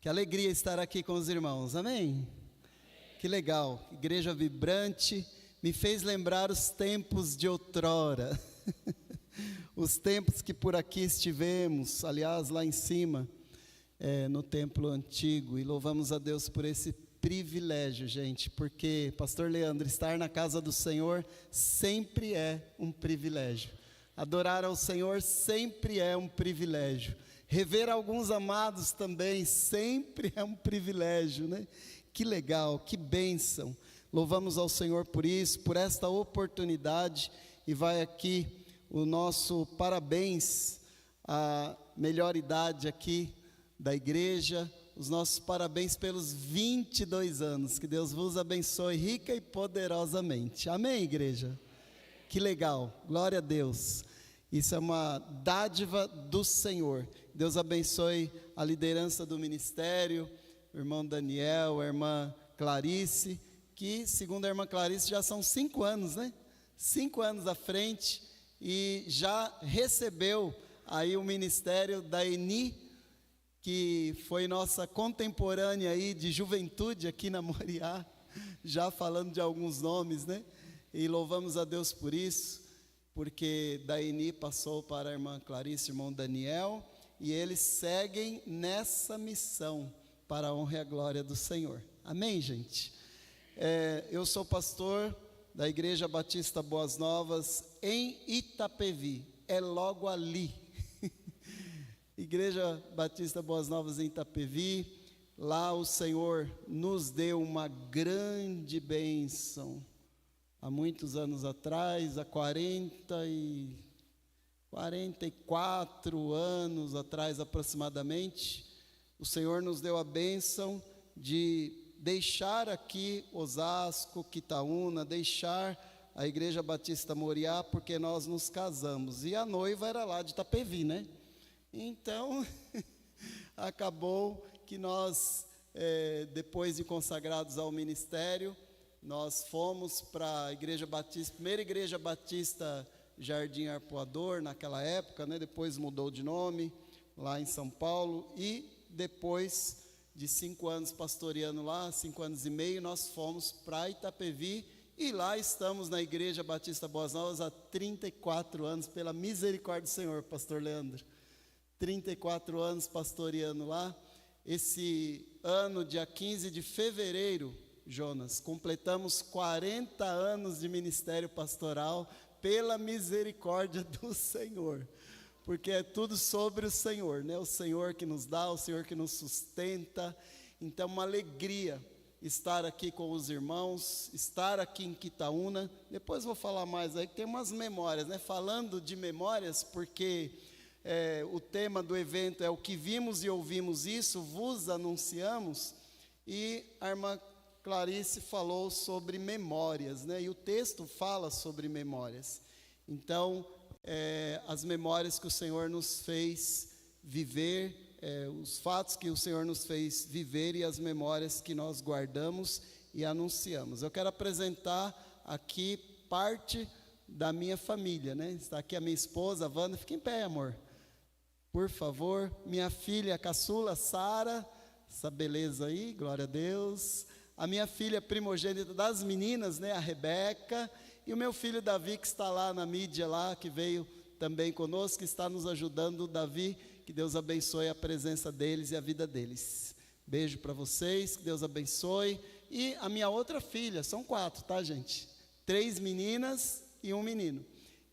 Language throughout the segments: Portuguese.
Que alegria estar aqui com os irmãos, amém? Que legal, igreja vibrante, me fez lembrar os tempos de outrora, os tempos que por aqui estivemos, aliás, lá em cima, no templo antigo, e louvamos a Deus por esse privilégio, gente, porque, pastor Leandro, estar na casa do Senhor sempre é um privilégio, adorar ao Senhor sempre é um privilégio, rever alguns amados também sempre é um privilégio, né? Que legal, que bênção. Louvamos ao Senhor por isso, por esta oportunidade. E vai aqui o nosso parabéns à melhor idade aqui da igreja. Os nossos parabéns pelos 22 anos. Que Deus vos abençoe rica e poderosamente. Amém, igreja? Que legal, glória a Deus. Isso é uma dádiva do Senhor. Deus abençoe a liderança do ministério, o irmão Daniel, a irmã Clarice, que segundo a irmã Clarice já são 5 anos, né? 5 anos à frente e já recebeu aí o ministério da Eni, que foi nossa contemporânea aí de juventude aqui na Moriá, já falando de alguns nomes, né? E louvamos a Deus por isso, porque da Eni passou para a irmã Clarice, irmão Daniel, e eles seguem nessa missão para a honra e a glória do Senhor. Amém, gente? Eu sou pastor da Igreja Batista Boas Novas em Itapevi, é logo ali. Igreja Batista Boas Novas em Itapevi, lá o Senhor nos deu uma grande bênção. Há muitos anos atrás, há 44 anos atrás aproximadamente, o Senhor nos deu a bênção de deixar aqui Osasco, Quitaúna, deixar a Igreja Batista Moriá, porque nós nos casamos, e a noiva era lá de Itapevi, né? Então, acabou que nós, depois de consagrados ao ministério, nós fomos para a Igreja Batista, primeira Igreja Batista Jardim Arpoador, naquela época, né? Depois mudou de nome, lá em São Paulo, e depois de 5 anos pastoreando lá, 5 anos e meio, nós fomos para Itapevi, e lá estamos na Igreja Batista Boas Novas há 34 anos, pela misericórdia do Senhor, pastor Leandro, 34 anos pastoreando lá. Esse ano, dia 15 de fevereiro, Jonas, completamos 40 anos de ministério pastoral, pela misericórdia do Senhor, porque é tudo sobre o Senhor, né? O Senhor que nos dá, o Senhor que nos sustenta. Então, uma alegria estar aqui com os irmãos, estar aqui em Quitaúna. Depois vou falar mais aí, que tem umas memórias, né? Falando de memórias, porque o tema do evento é o que vimos e ouvimos, isso vos anunciamos, e a irmã Clarice falou sobre memórias, né? E o texto fala sobre memórias. Então, as memórias que o Senhor nos fez viver, os fatos que o Senhor nos fez viver e as memórias que nós guardamos e anunciamos. Eu quero apresentar aqui parte da minha família, né? Está aqui a minha esposa, a Wanda. Fica em pé, amor, por favor. Minha filha, a caçula, Sara, essa beleza aí, glória a Deus. A minha filha primogênita das meninas, né, a Rebeca, e o meu filho Davi, que está lá na mídia, lá, que veio também conosco, que está nos ajudando. Davi, que Deus abençoe a presença deles e a vida deles. Beijo para vocês, que Deus abençoe. E a minha outra filha, são 4, tá, gente? 3 meninas e 1 menino.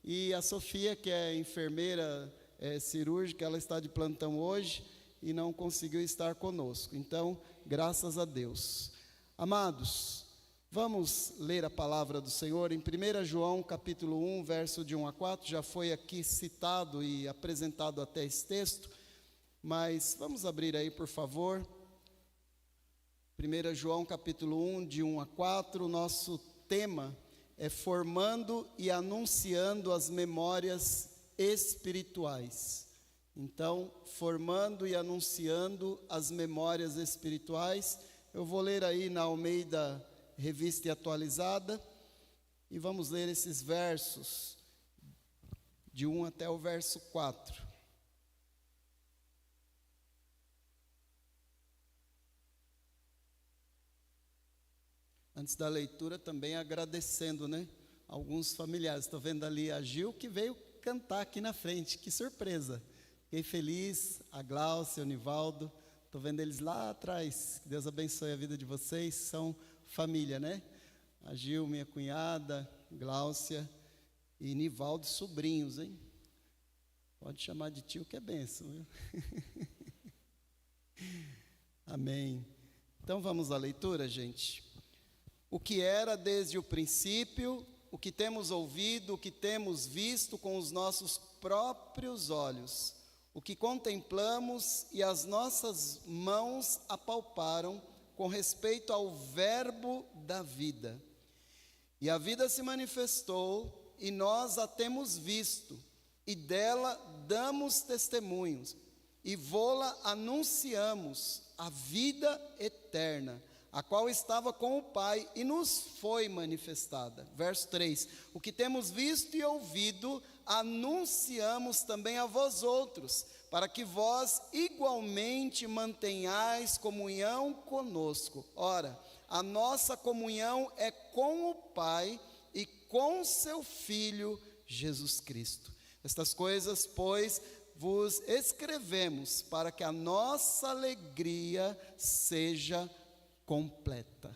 E a Sofia, que é enfermeira cirúrgica, ela está de plantão hoje e não conseguiu estar conosco. Então, graças a Deus. Amados, vamos ler a palavra do Senhor em 1 João capítulo 1, verso de 1 a 4, já foi aqui citado e apresentado até esse texto, mas vamos abrir aí, por favor. 1 João capítulo 1, de 1 a 4, o nosso tema é formando e anunciando as memórias espirituais. Então, formando e anunciando as memórias espirituais. Eu vou ler aí na Almeida Revista e Atualizada, e vamos ler esses versos, de 1 até o verso 4. Antes da leitura, também agradecendo, né? Alguns familiares. Estou vendo ali a Gil, que veio cantar aqui na frente. Que surpresa! Fiquei feliz, a Gláucia, o Nivaldo. Estou vendo eles lá atrás. Que Deus abençoe a vida de vocês. São família, né? A Gil, minha cunhada, Gláucia e Nivaldo, sobrinhos, hein? Pode chamar de tio, que é bênção, viu? Amém. Então vamos à leitura, gente. O que era desde o princípio, o que temos ouvido, o que temos visto com os nossos próprios olhos, o que contemplamos e as nossas mãos apalparam com respeito ao Verbo da vida. E a vida se manifestou e nós a temos visto, e dela damos testemunhos, e vô-la anunciamos, a vida eterna, a qual estava com o Pai e nos foi manifestada. Verso 3, o que temos visto e ouvido, anunciamos também a vós outros, para que vós igualmente mantenhais comunhão conosco. Ora, a nossa comunhão é com o Pai e com seu Filho Jesus Cristo. Estas coisas, pois, vos escrevemos para que a nossa alegria seja completa.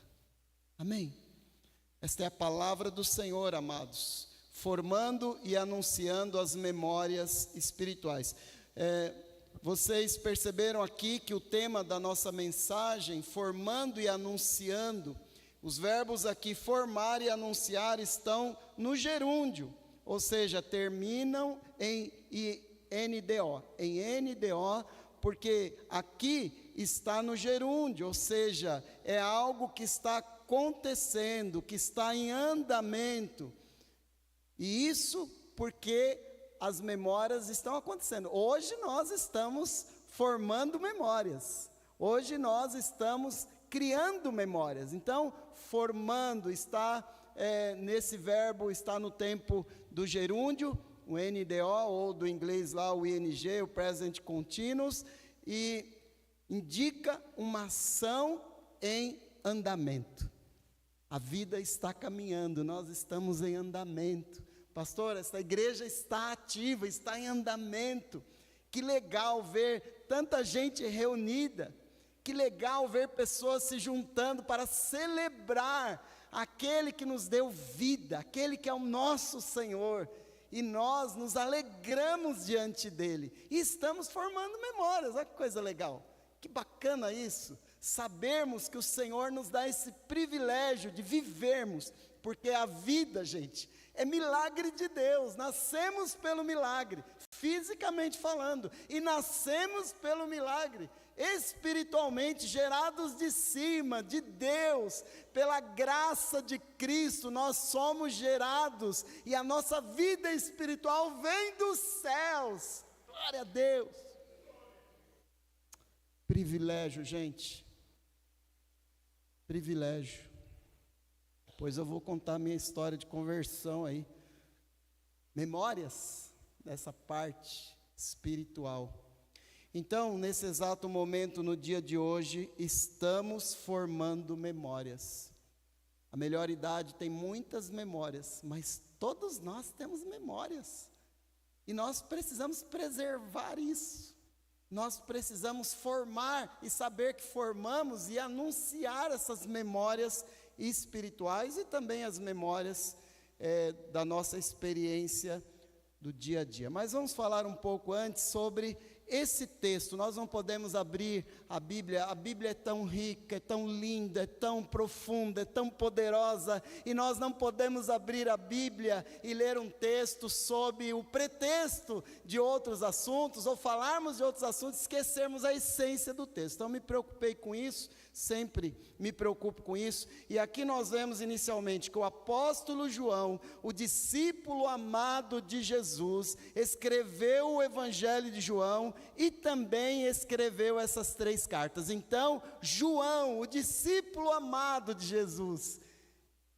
Amém? Esta é a palavra do Senhor, amados, formando e anunciando as memórias espirituais. Vocês perceberam aqui que o tema da nossa mensagem, formando e anunciando, os verbos aqui formar e anunciar estão no gerúndio, ou seja, terminam em NDO, porque aqui está no gerúndio, ou seja, é algo que está acontecendo, que está em andamento, e isso porque as memórias estão acontecendo. Hoje nós estamos formando memórias, hoje nós estamos criando memórias. Então, formando está nesse verbo, está no tempo do gerúndio, o NDO, ou do inglês lá o ING, o Present Continuous, e indica uma ação em andamento. A vida está caminhando, nós estamos em andamento. Pastor, essa igreja está ativa, está em andamento. Que legal ver tanta gente reunida. Que legal ver pessoas se juntando para celebrar aquele que nos deu vida, aquele que é o nosso Senhor. E nós nos alegramos diante dele. E estamos formando memórias. Olha que coisa legal. Que bacana isso. Sabermos que o Senhor nos dá esse privilégio de vivermos. Porque a vida, gente, é milagre de Deus. Nascemos pelo milagre, fisicamente falando. E nascemos pelo milagre, espiritualmente, gerados de cima, de Deus, pela graça de Cristo, nós somos gerados, e a nossa vida espiritual vem dos céus. Glória a Deus. Privilégio, gente. Privilégio. Pois eu vou contar minha história de conversão aí. Memórias dessa parte espiritual. Então, nesse exato momento, no dia de hoje, estamos formando memórias. A melhor idade tem muitas memórias, mas todos nós temos memórias. E nós precisamos preservar isso. Nós precisamos formar e saber que formamos e anunciar essas memórias espirituais e também as memórias da nossa experiência do dia a dia. Mas vamos falar um pouco antes sobre esse texto. Nós não podemos abrir a Bíblia é tão rica, é tão linda, é tão profunda, é tão poderosa, e nós não podemos abrir a Bíblia e ler um texto sob o pretexto de outros assuntos, ou falarmos de outros assuntos, esquecermos a essência do texto. Então me preocupei com isso, sempre me preocupo com isso, e aqui nós vemos inicialmente que o apóstolo João, o discípulo amado de Jesus, escreveu o Evangelho de João e também escreveu essas 3 cartas. Então, João, o discípulo amado de Jesus,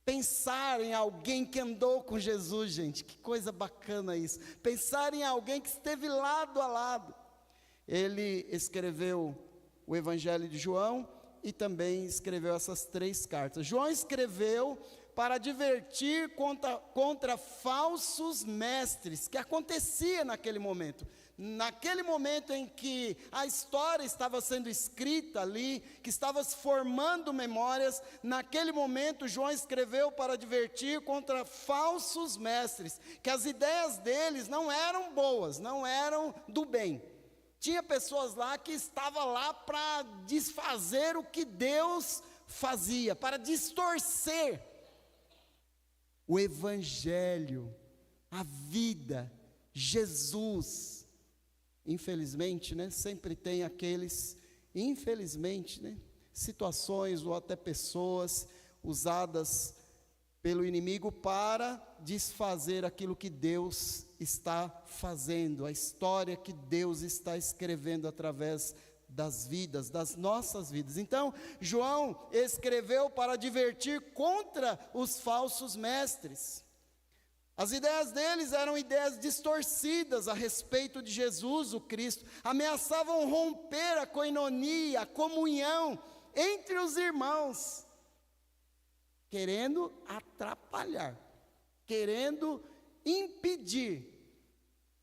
pensar em alguém que andou com Jesus, gente, que coisa bacana isso, pensar em alguém que esteve lado a lado. Ele escreveu o Evangelho de João e também escreveu essas 3 cartas. João escreveu para advertir contra falsos mestres, que acontecia naquele momento. Naquele momento em que a história estava sendo escrita ali, que estava se formando memórias, naquele momento João escreveu para advertir contra falsos mestres, que as ideias deles não eram boas, não eram do bem. Tinha pessoas lá que estavam lá para desfazer o que Deus fazia, para distorcer o Evangelho, a vida, Jesus. Infelizmente, né, sempre tem aqueles, infelizmente, né, situações ou até pessoas usadas pelo inimigo para desfazer aquilo que Deus está fazendo, a história que Deus está escrevendo através das vidas, das nossas vidas. Então, João escreveu para advertir contra os falsos mestres. As ideias deles eram ideias distorcidas a respeito de Jesus, o Cristo. Ameaçavam romper a coinonia, a comunhão entre os irmãos, querendo atrapalhar, querendo impedir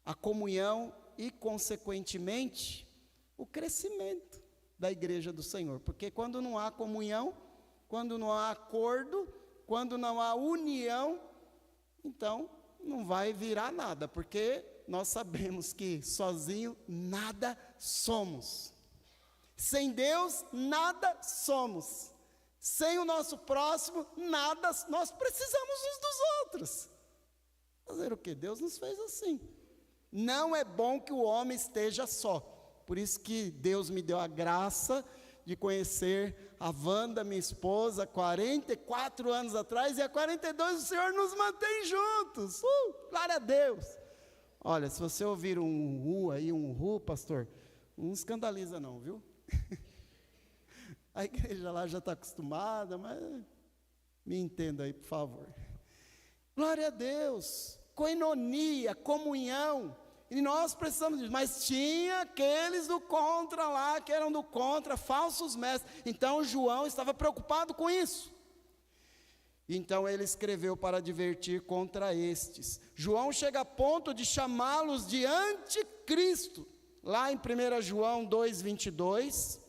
a comunhão e, consequentemente, o crescimento da igreja do Senhor. Porque quando não há comunhão, quando não há acordo, quando não há união, então não vai virar nada, porque nós sabemos que sozinho nada somos. Sem Deus nada somos. Sem o nosso próximo nada, nós precisamos uns dos outros. Fazer o que? Deus nos fez assim. Não é bom que o homem esteja só. Por isso que Deus me deu a graça de conhecer a Wanda, minha esposa, 44 anos atrás, e há 42 o Senhor nos mantém juntos. Glória a Deus. Olha, se você ouvir um aí, pastor, não escandaliza não, viu? A igreja lá já está acostumada, mas me entenda aí, por favor. Glória a Deus, coinonia, comunhão. E nós precisamos disso, mas tinha aqueles do contra lá, que eram do contra, falsos mestres. Então João estava preocupado com isso. Então ele escreveu para advertir contra estes. João chega a ponto de chamá-los de anticristo. Lá em 1 João 2:22,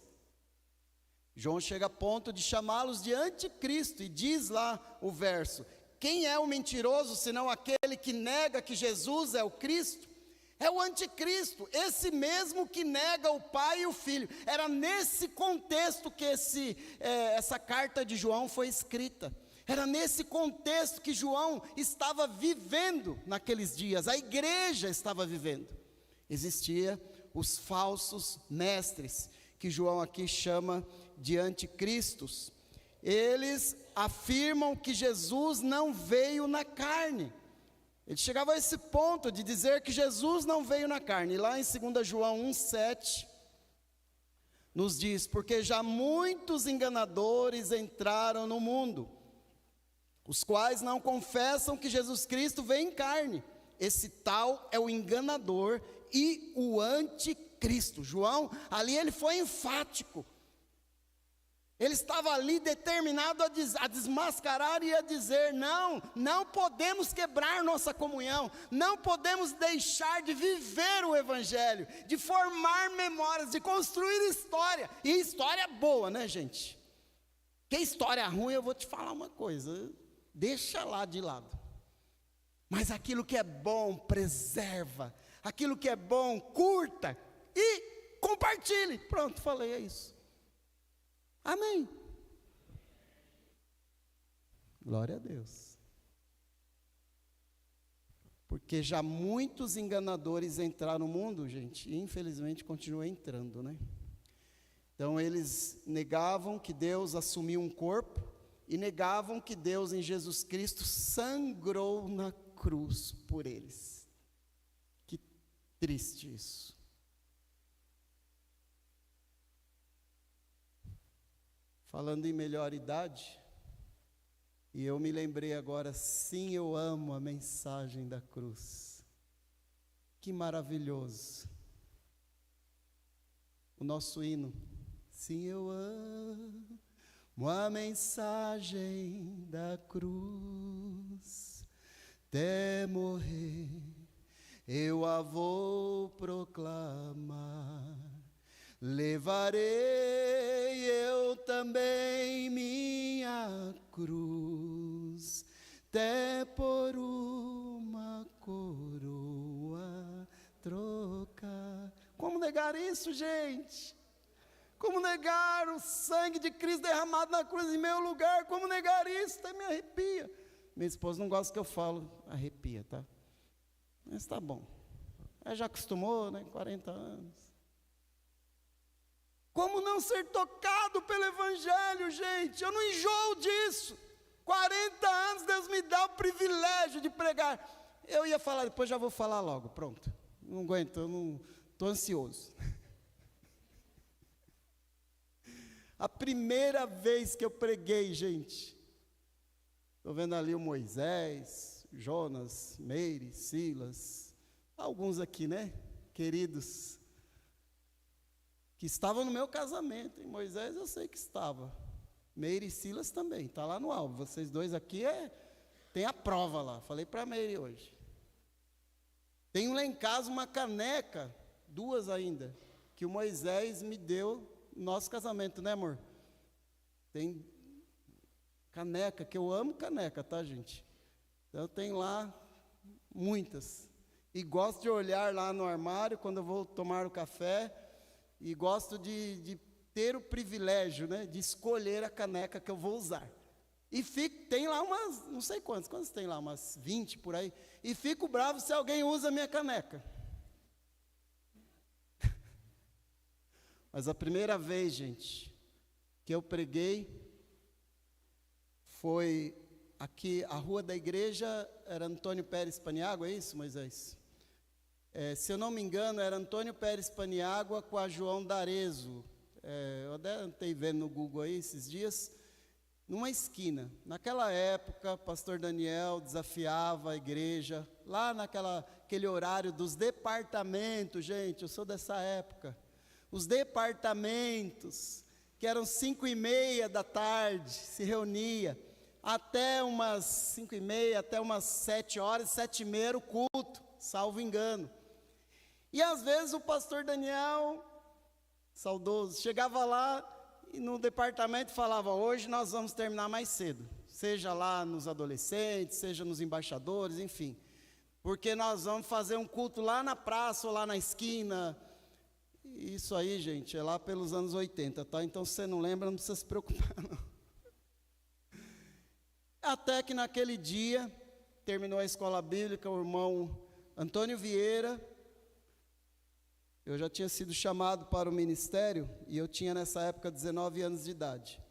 João chega a ponto de chamá-los de anticristo. E diz lá o verso: quem é o mentiroso, senão aquele que nega que Jesus é o Cristo? É o anticristo, esse mesmo que nega o Pai e o Filho. Era nesse contexto que essa carta de João foi escrita. Era nesse contexto que João estava vivendo naqueles dias, a igreja estava vivendo. Existia os falsos mestres, que João aqui chama de anticristos. Eles afirmam que Jesus não veio na carne. Ele chegava a esse ponto de dizer que Jesus não veio na carne. E lá em 2 João 1,7, nos diz: porque já muitos enganadores entraram no mundo, os quais não confessam que Jesus Cristo veio em carne. Esse tal é o enganador e o anticristo. João, ali ele foi enfático. Ele estava ali determinado a desmascarar e a dizer: não podemos quebrar nossa comunhão, não podemos deixar de viver o Evangelho, de formar memórias, de construir história, e história boa, né, gente? Que história ruim, eu vou te falar uma coisa, deixa lá de lado. Mas aquilo que é bom, preserva, aquilo que é bom, curta e compartilhe. Pronto, falei, é isso. Amém. Glória a Deus. Porque já muitos enganadores entraram no mundo, gente, e infelizmente continuam entrando, né? Então eles negavam que Deus assumiu um corpo e negavam que Deus em Jesus Cristo sangrou na cruz por eles. Que triste isso. Falando em melhor idade, e eu me lembrei agora, sim, eu amo a mensagem da cruz. Que maravilhoso. O nosso hino, sim, eu amo a mensagem da cruz. Até morrer eu a vou proclamar. Levarei eu também minha cruz, até por uma coroa trocar. Como negar isso, gente? Como negar o sangue de Cristo derramado na cruz em meu lugar? Como negar isso? Até me arrepia. Minha esposa não gosta que eu falo arrepia, tá? Mas tá bom. Ela já acostumou, né? 40 anos. Como não ser tocado pelo Evangelho, gente? Eu não enjoo disso. 40 anos Deus me dá o privilégio de pregar. Eu ia falar, depois já vou falar logo, pronto. Não aguento, eu não estou ansioso. A primeira vez que eu preguei, gente, estou vendo ali o Moisés, Jonas, Meire, Silas, alguns aqui, né, queridos, que estavam no meu casamento. Em Moisés eu sei que estava, Meire e Silas também, está lá no álbum. Vocês dois aqui tem a prova lá, falei para a Meire hoje. Tenho lá em casa uma caneca, 2 ainda, que o Moisés me deu no nosso casamento, né, amor? Tem caneca, que eu amo caneca, tá, gente? Então eu tenho lá muitas. E gosto de olhar lá no armário quando eu vou tomar o café. E gosto de ter o privilégio, né, de escolher a caneca que eu vou usar. E tem lá umas, não sei quantas tem lá, umas 20 por aí. E fico bravo se alguém usa a minha caneca. Mas a primeira vez, gente, que eu preguei, foi aqui, a rua da igreja era Antônio Pérez Paniagua, é isso, Moisés? Se eu não me engano, era Antônio Pérez Paniagua com a João D'Arezzo. Eu até andei vendo no Google aí esses dias, numa esquina. Naquela época, pastor Daniel desafiava a igreja, lá naquele horário dos departamentos, gente, eu sou dessa época. Os departamentos, que eram 5:30 da tarde, se reunia, até umas 5:30, até umas 7 horas, 7:30 era o culto, salvo engano. E às vezes o pastor Daniel, saudoso, chegava lá e no departamento falava: hoje nós vamos terminar mais cedo, seja lá nos adolescentes, seja nos embaixadores, enfim, porque nós vamos fazer um culto lá na praça ou lá na esquina. Isso aí, gente, é lá pelos anos 80, tá? Então, se você não lembra, não precisa se preocupar, não. Até que naquele dia, terminou a escola bíblica, o irmão Antônio Vieira, eu já tinha sido chamado para o ministério, e eu tinha nessa época 19 anos de idade.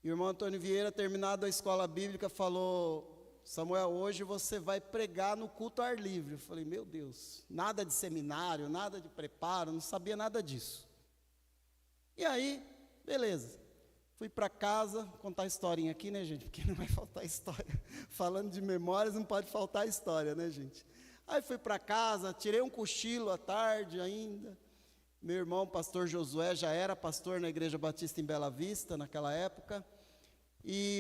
E o irmão Antônio Vieira, terminado a escola bíblica, falou: Samuel, hoje você vai pregar no culto ao ar livre. Eu falei: meu Deus, nada de seminário, nada de preparo, não sabia nada disso. E aí, beleza, fui para casa, contar a historinha aqui, né, gente, porque não vai faltar história. Falando de memórias, não pode faltar história, né, gente. Aí fui para casa, tirei um cochilo à tarde ainda. Meu irmão, pastor Josué, já era pastor na Igreja Batista em Bela Vista, naquela época.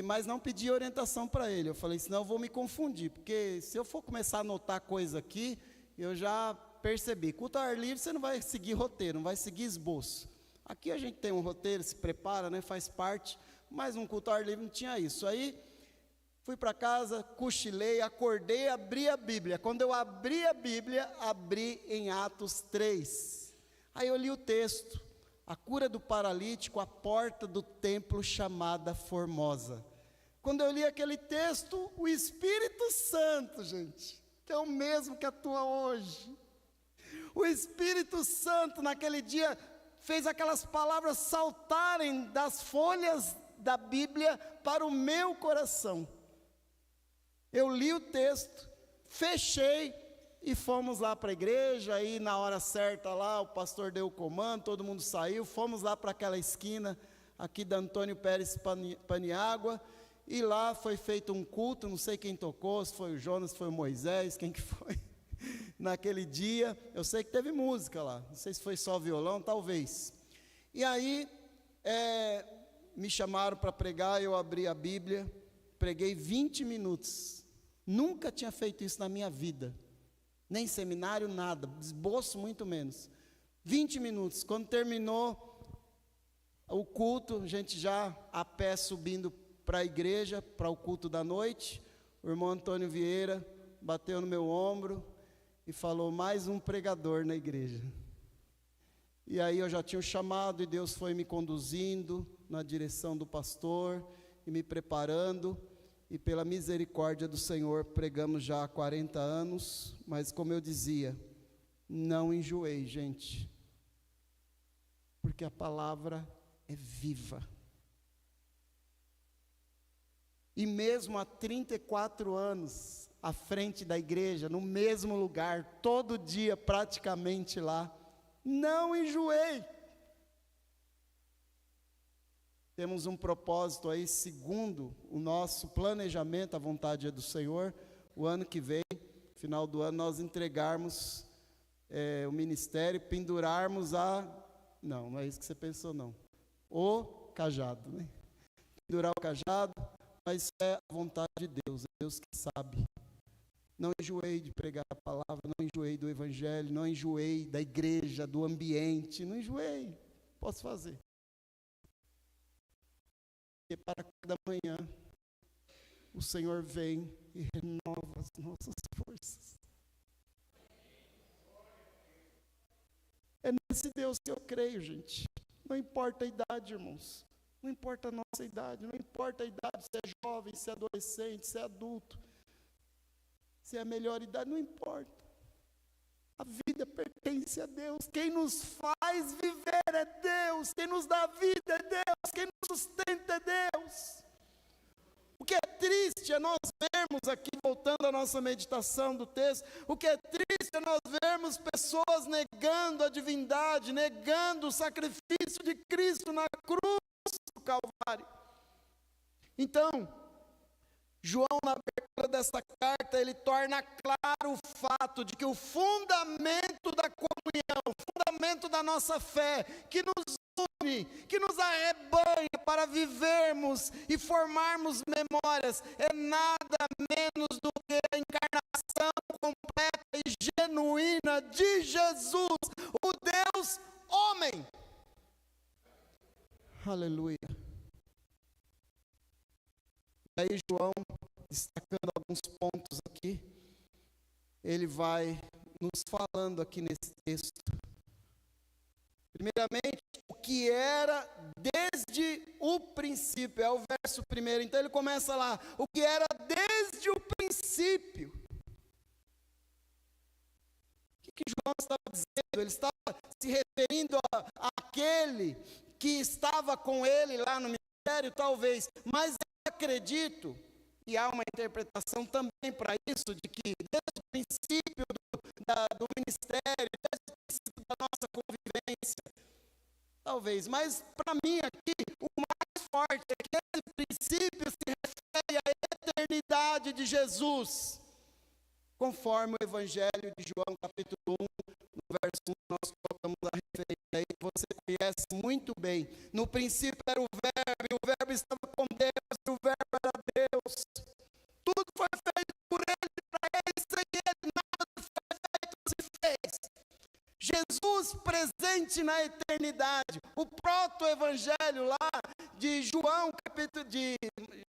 Mas não pedi orientação para ele. Eu falei: senão eu vou me confundir, porque se eu for começar a anotar coisa aqui, eu já percebi, culto ao ar livre você não vai seguir roteiro, não vai seguir esboço. Aqui a gente tem um roteiro, se prepara, né, faz parte, mas um culto ao ar livre não tinha isso. Aí fui para casa, cochilei, acordei, abri a Bíblia. Quando eu abri a Bíblia, abri em Atos 3. Aí eu li o texto: a cura do paralítico à porta do templo chamada Formosa. Quando eu li aquele texto, o Espírito Santo, gente, que é o mesmo que atua hoje, o Espírito Santo naquele dia fez aquelas palavras saltarem das folhas da Bíblia para o meu coração. Eu li o texto, fechei e fomos lá para a igreja. Aí na hora certa lá, o pastor deu o comando, todo mundo saiu, fomos lá para aquela esquina aqui da Antônio Pérez Paniagua, e lá foi feito um culto, não sei quem tocou, se foi o Jonas, se foi o Moisés, quem que foi, naquele dia. Eu sei que teve música lá, não sei se foi só violão, talvez. E aí, me chamaram para pregar, eu abri a Bíblia, preguei 20 minutos. Nunca tinha feito isso na minha vida. Nem seminário, nada, esboço muito menos. 20 minutos, quando terminou o culto, a gente já a pé subindo para a igreja, para o culto da noite, o irmão Antônio Vieira bateu no meu ombro e falou: mais um pregador na igreja. E aí eu já tinha o chamado e Deus foi me conduzindo na direção do pastor e me preparando, e pela misericórdia do Senhor pregamos já há 40 anos, mas como eu dizia, não enjoei, gente, porque a palavra é viva. E mesmo há 34 anos à frente da igreja, no mesmo lugar, todo dia praticamente lá, não enjoei. Temos um propósito aí, segundo o nosso planejamento, a vontade é do Senhor, o ano que vem, final do ano, nós entregarmos o ministério, pendurarmos não é isso que você pensou não, o cajado, né? Pendurar o cajado, mas é a vontade de Deus, é Deus que sabe. Não enjoei de pregar a palavra, não enjoei do evangelho, não enjoei da igreja, do ambiente, não enjoei, posso fazer. E para cada manhã, o Senhor vem e renova as nossas forças. É nesse Deus que eu creio, gente. Não importa a idade, irmãos. Não importa a nossa idade, não importa a idade, se é jovem, se é adolescente, se é adulto, se é a melhor idade, não importa. A vida pertence a Deus. Quem nos faz viver é Deus. Quem nos dá vida é Deus. Quem nos sustenta é Deus. O que é triste é nós vermos aqui, voltando à nossa meditação do texto, o que é triste é nós vermos pessoas negando a divindade, negando o sacrifício de Cristo na cruz do Calvário. Então, João, na abertura dessa carta, ele torna claro o fato de que o fundamento da comunhão, o fundamento da nossa fé, que nos une, que nos arrebanha para vivermos e formarmos memórias, é nada menos do que a encarnação completa e genuína de Jesus, o Deus homem. Aleluia. E aí João, destacando alguns pontos aqui, ele vai nos falando aqui nesse texto. Primeiramente, o que era desde o princípio, é o verso primeiro. Então ele começa lá, o que era desde o princípio. O que João estava dizendo? Ele estava se referindo àquele que estava com ele lá no ministério, talvez, mas eu acredito, e há uma interpretação também para isso, de que desde o princípio do ministério, desde o princípio da nossa convivência, talvez, mas para mim aqui, o mais forte é que esse princípio se refere à eternidade de Jesus, conforme o Evangelho de João, capítulo 1, no verso 1, nós colocamos a referência aí, que você conhece muito bem. No princípio era o Verbo, e o Verbo estava com Deus, e o Verbo era Deus. Tudo foi feito por Ele, para Ele, sem Ele, nada foi feito, se fez. Jesus presente na eternidade. O proto-evangelho lá de João, de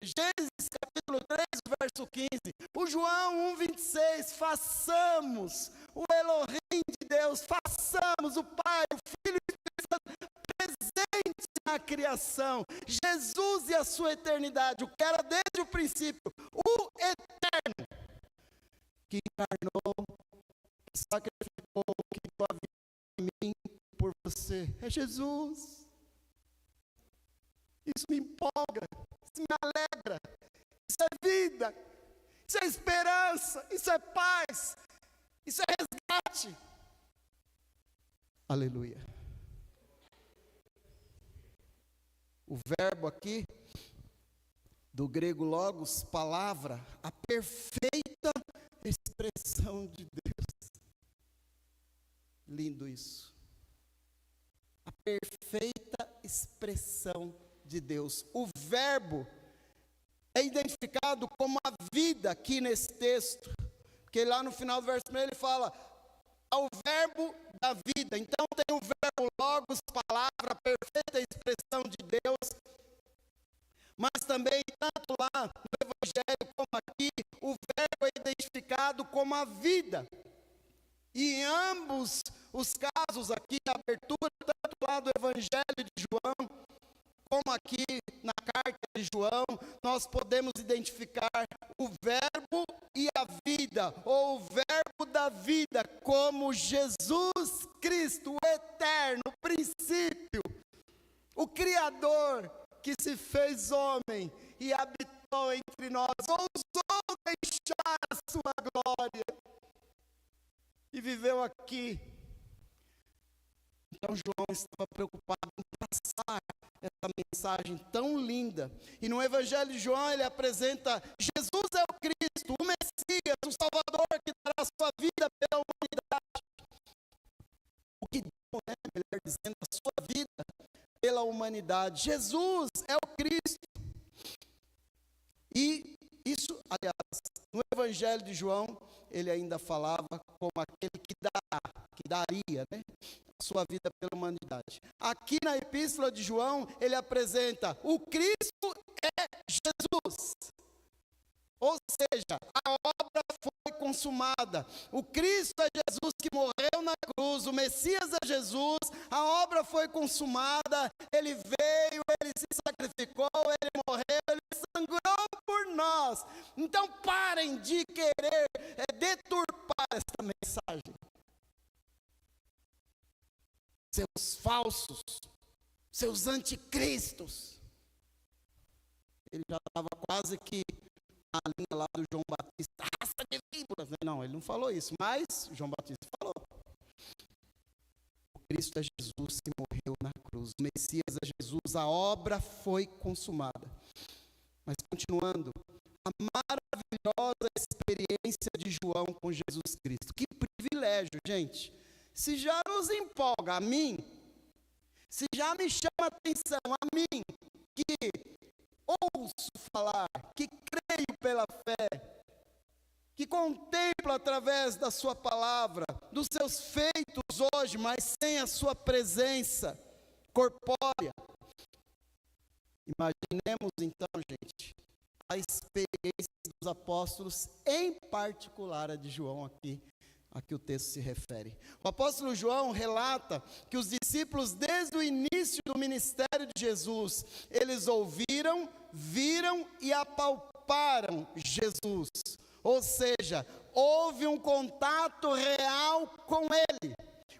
Gênesis capítulo 3, verso 15. O João 1,26, façamos o Elohim de Deus, façamos o Pai, o Filho e o Espírito Santo presente na criação. Jesus e a sua eternidade, o que era desde o princípio, o eterno, que encarnou, que sacrificou, que deu a vida em mim, por você, é Jesus. Isso me empolga, isso me alegra, isso é vida, isso é esperança, isso é paz, isso é resgate. Aleluia. O verbo aqui, do grego logos, palavra, a perfeita expressão de Deus. Lindo isso. a perfeita expressão de Deus. O verbo é identificado como a vida aqui nesse texto, porque lá no final do verso 1 ele fala ao verbo da vida. Então tem o verbo logos, palavra, perfeita expressão de Deus, mas também tanto lá no Evangelho como aqui, o verbo é identificado como a vida. E em ambos os casos aqui, na abertura, tanto lá do Evangelho de João, como aqui na carta de João, nós podemos identificar o verbo e a vida, ou o verbo da vida, como Jesus Cristo, o eterno, o princípio, o Criador, que se fez homem e habitou entre nós, ousou deixar a sua glória e viveu aqui. Então João estava preocupado em passar essa mensagem tão linda. E no Evangelho de João ele apresenta: Jesus é o Cristo, o Messias, o Salvador que dará a sua vida pela humanidade. O que deu, melhor dizendo, a sua vida pela humanidade. Jesus é o Cristo. E isso, aliás, no Evangelho de João, ele ainda falava como aquele que daria, a sua vida pela humanidade. Aqui na Epístola de João, ele apresenta: o Cristo é Jesus. Ou seja, a obra foi consumada. O Cristo é Jesus que morreu na cruz, o Messias é Jesus, a obra foi consumada, ele veio, ele se sacrificou, ele morreu, ele sangrou por nós. Então parem de querer deturpar esta mensagem. Seus falsos, seus anticristos. Ele já estava quase que a linha lá do João Batista, raça de víboras, não, ele não falou isso, mas João Batista falou. O Cristo é Jesus que morreu na cruz, o Messias é Jesus, a obra foi consumada. Mas continuando, a maravilhosa experiência de João com Jesus Cristo, que privilégio, gente. Se já nos empolga a mim, se já me chama atenção a mim, que ouço falar, que creio pela fé, que contemplo através da sua palavra, dos seus feitos hoje, mas sem a sua presença corpórea. Imaginemos então, gente, a experiência dos apóstolos, em particular a de João aqui, a que o texto se refere. O apóstolo João relata que os discípulos, desde o início do ministério de Jesus, eles ouviram, viram e apalparam Jesus. Ou seja, houve um contato real com ele.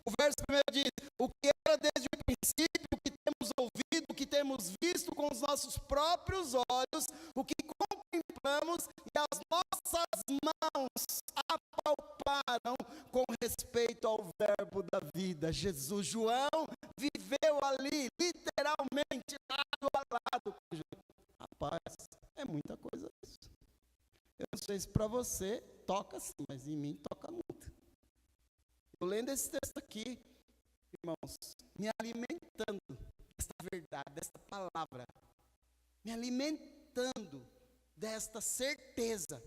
O verso 1 diz: o que era desde o princípio, o que temos ouvido, o que temos visto com os nossos próprios olhos, o que contemplamos e as nossas mãos apalparam com respeito ao verbo da vida, Jesus. João viveu ali, literalmente, lado a lado com Jesus. Rapaz, é muita coisa isso. Eu não sei se para você toca sim, mas em mim toca muito. Eu lendo esse texto aqui, irmãos, me alimentando desta verdade, desta palavra, me alimentando desta certeza.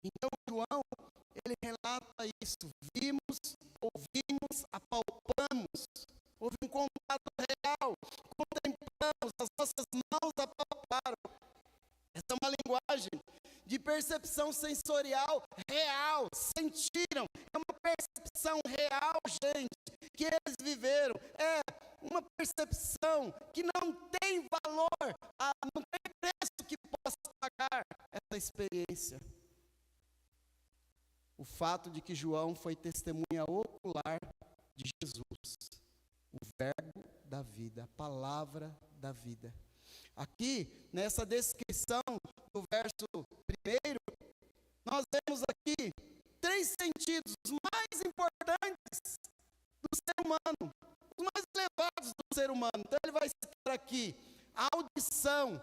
Então João, ele relata isso: vimos, ouvimos, apalpamos, houve um contato real, contemplamos, as nossas mãos apalparam. Essa é uma linguagem de percepção sensorial real, sentiram, é uma percepção real, gente, que eles viveram, é uma percepção que não tem valor, não tem preço que possa pagar essa experiência. O fato de que João foi testemunha ocular de Jesus, o verbo da vida, a palavra da vida. Aqui, nessa descrição do verso 1, nós vemos aqui 3 sentidos, os mais importantes do ser humano, os mais elevados do ser humano. Então ele vai citar aqui a audição,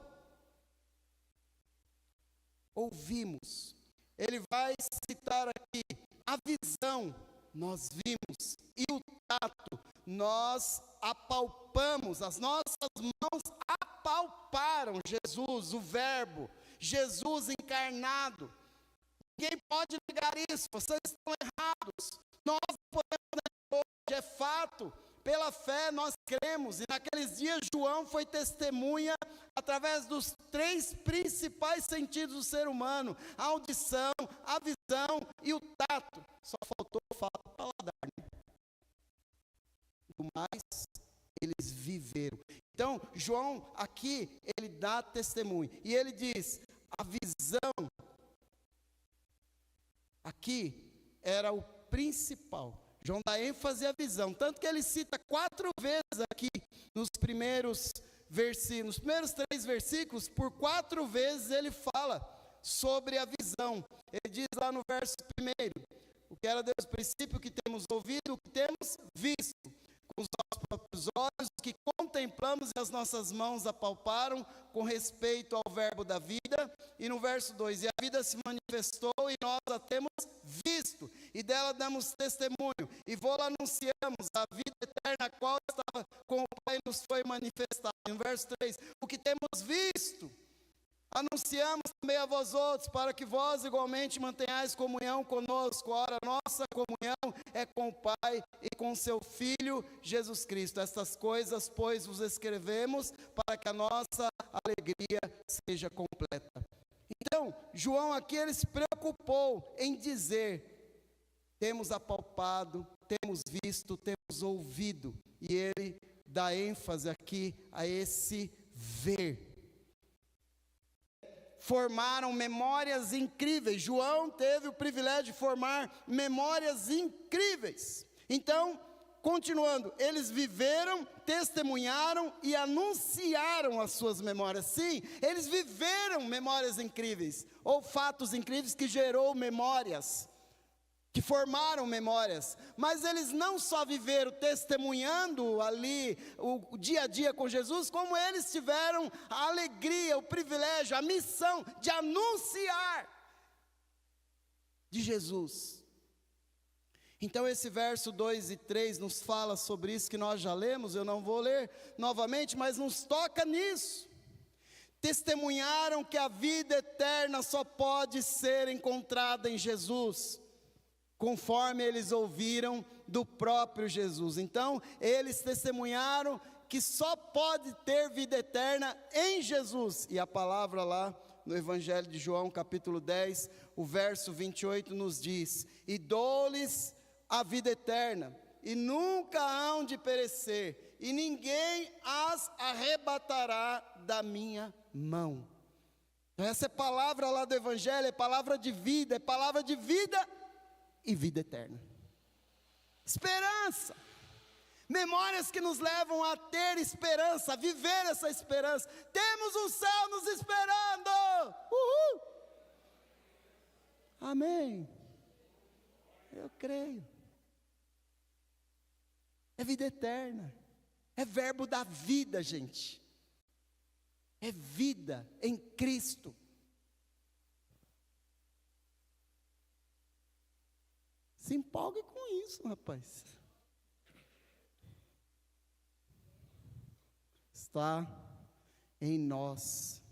ouvimos. Ele vai citar aqui a visão, nós vimos, e o tato, nós apalpamos, as nossas mãos apalparam Jesus, o Verbo, Jesus encarnado. Ninguém pode negar isso, vocês estão errados. Nós não podemos negar hoje, é fato. Pela fé nós cremos, e naqueles dias João foi testemunha através dos 3 principais sentidos do ser humano: a audição, a visão e o tato. Só faltou o fato do paladar, né? Do mais, eles viveram. Então, João aqui, ele dá testemunho, e ele diz, a visão, aqui, era o principal. João dá ênfase à visão, tanto que ele cita 4 vezes aqui, nos primeiros 3 versículos, por 4 vezes ele fala sobre a visão. Ele diz lá no verso 1, o que era Deus no princípio, o que temos ouvido, o que temos visto, com os nossos próprios olhos, que contemplamos e as nossas mãos apalparam com respeito ao verbo da vida. E no verso 2, e a vida se manifestou e nós a temos visto, e dela damos testemunho, e vô-la anunciamos, a vida eterna, a qual estava com o Pai nos foi manifestada. No verso 3, o que temos visto, anunciamos também a vós outros, para que vós igualmente mantenhais comunhão conosco. Ora, nossa comunhão é com o Pai e com seu Filho Jesus Cristo. Estas coisas, pois, vos escrevemos, para que a nossa alegria seja completa. Então, João aqui, ele se preocupou em dizer, temos apalpado, temos visto, temos ouvido, e ele dá ênfase aqui a esse ver. Formaram memórias incríveis. João teve o privilégio de formar memórias incríveis. Então, continuando, eles viveram, testemunharam e anunciaram as suas memórias. Sim, eles viveram memórias incríveis, ou fatos incríveis que gerou memórias, que formaram memórias, mas eles não só viveram testemunhando ali o dia a dia com Jesus, como eles tiveram a alegria, o privilégio, a missão de anunciar de Jesus. Então esse verso 2 e 3 nos fala sobre isso que nós já lemos, eu não vou ler novamente, mas nos toca nisso. Testemunharam que a vida eterna só pode ser encontrada em Jesus, conforme eles ouviram do próprio Jesus. Então, eles testemunharam que só pode ter vida eterna em Jesus. E a palavra lá no Evangelho de João, capítulo 10, o verso 28 nos diz, e dou-lhes a vida eterna, e nunca hão de perecer, e ninguém as arrebatará da minha mão. Essa é palavra lá do Evangelho, é palavra de vida, é palavra de vida e vida eterna. Esperança. Memórias que nos levam a ter esperança, a viver essa esperança. Temos um céu nos esperando. Uhul. Amém. Eu creio. É vida eterna. É verbo da vida, gente. É vida em Cristo. Se empolgue com isso, rapaz. Está em nós,